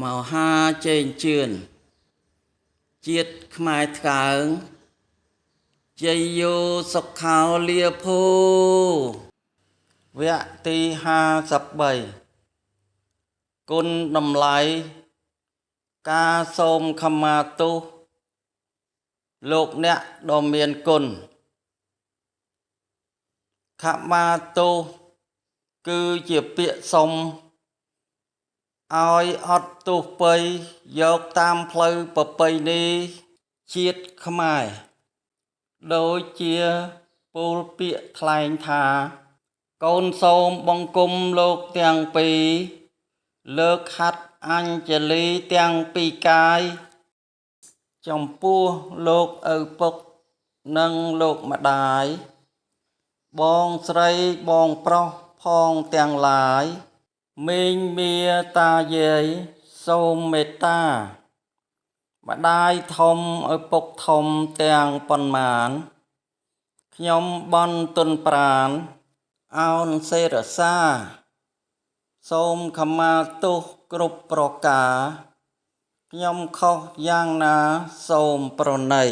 มหาเจนเจือนจิตขมายเถิงใจโยสุขขาวเลียโพเวที57គុណតម្លៃការសូមខមាទោសលោកអ្នកដ៏មានគុណខមាទោសគឺជាពាក្យសុំឲ្យអត់ទោសពៃយកតាមផ្លូវប្រពៃណីជាតិខ្មែរដូចជាពោលពាក្យថ្លែងថាកូនសូមបង្គំលោកទាំងពីរលើកហាត់អញ្ជលីទាំងពីរកាយចំពោះលោកឪពុកនិងលោកម្ដាយបងស្រីបងប្រុសផងទាំងឡាយមីងមាតាយាយសូមមេត្តាម្ដាយធំឪពុកធំទាំងប៉ុន្មានខ្ញុំបន់ទុនប្រានអោនសេរសាសូមខមាទោសគ្រប់ប្រការខ្ញុំខុសយ៉ាងណាសូមប្រណី